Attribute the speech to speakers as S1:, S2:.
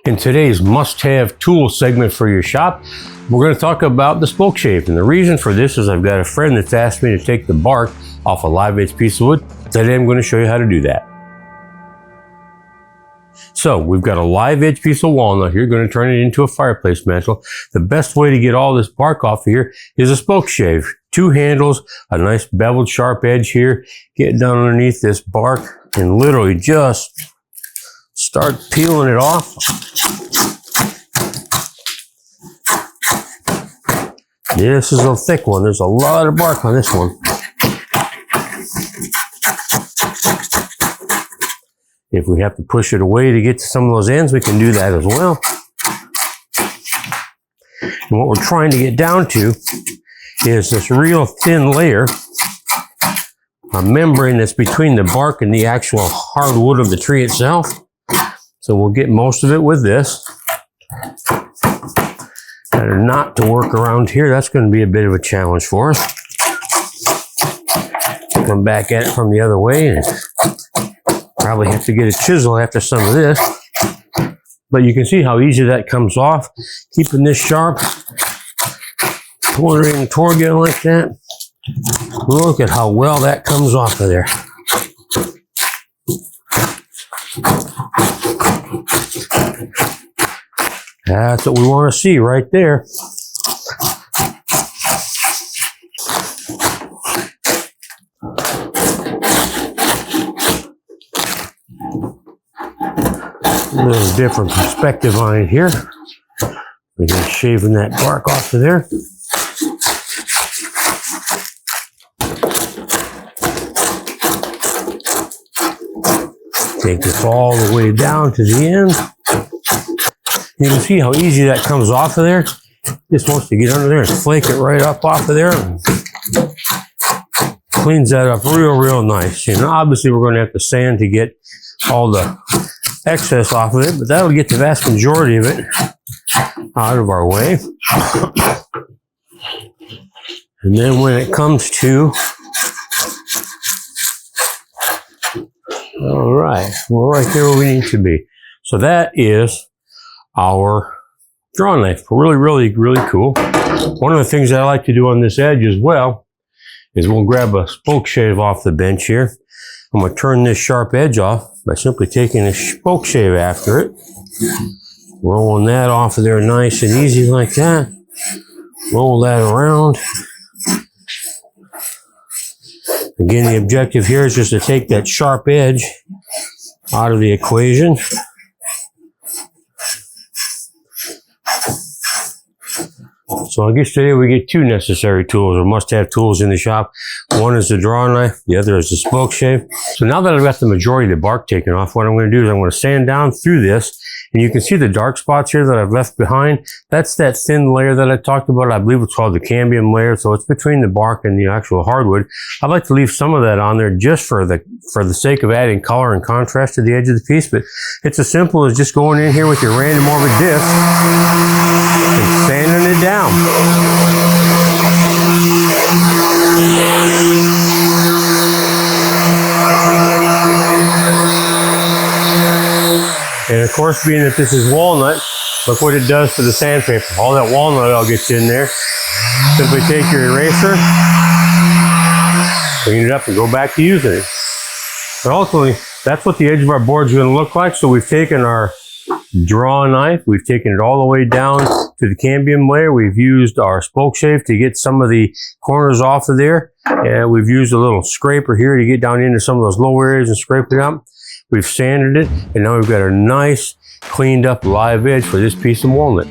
S1: In today's must-have tool segment for your shop, we're going to talk about the Spokeshave. And the reason for this is I've got a friend that's asked me to take the bark off a live edge piece of wood. Today I'm going to show you how to do that. So we've got a live edge piece of walnut here, going to turn it into a fireplace mantle. The best way to get all this bark off of here is a Spokeshave. 2 handles, a nice beveled sharp edge here. Get down underneath this bark and literally just start peeling it off. This is a thick one. There's a lot of bark on this one. If we have to push it away to get to some of those ends, we can do that as well. And what we're trying to get down to is this real thin layer, a membrane that's between the bark and the actual hardwood of the tree itself. So we'll get most of it with this. Got a knot to work around here. That's going to be a bit of a challenge for us. Come back at it from the other way and probably have to get a chisel after some of this. But you can see how easy that comes off. Keeping this sharp, pulling it in toward you like that. Look at how well that comes off of there. That's what we want to see right there. A little different perspective on it here. We're just shaving that bark off of there. Take this all the way down to the end. You can see how easy that comes off of there. Just wants to get under there and flake it right up off of there. Cleans that up real nice. You know, obviously we're going to have to sand to get all the excess off of it, but that'll get the vast majority of it out of our way. And then when it comes to, all right, we're right there where we need to be. So that is our Drawknife. Really cool. One of the things that I like to do on this edge as well is we'll grab a Spokeshave off the bench here. I'm going to turn this sharp edge off by simply taking a Spokeshave after it. Rolling that off of there nice and easy like that. Roll that around. Again, the objective here is just to take that sharp edge out of the equation. So I guess today we get 2 necessary tools, or must-have tools in the shop. One is the Drawknife, the other is the Spokeshave. So now that I've got the majority of the bark taken off, what I'm going to do is I'm going to sand down through this, and you can see the dark spots here that I've left behind. That's that thin layer that I talked about. I believe it's called the Cambium layer, so it's between the bark and the actual hardwood. I'd like to leave some of that on there just for the sake of adding color and contrast to the edge of the piece, but it's as simple as just going in here with your random orbit disc and sanding it down. And of course, being that this is walnut, look what it does to the sandpaper. All that walnut all gets in there. Simply take your eraser, clean it up, and go back to using it. But ultimately, that's what the edge of our board is going to look like. So we've taken our Drawknife, we've taken it all the way down to the Cambium layer. We've used our Spokeshave to get some of the corners off of there. And we've used a little scraper here to get down into some of those low areas and scrape it up. We've sanded it, and now we've got a nice, cleaned up live edge for this piece of walnut.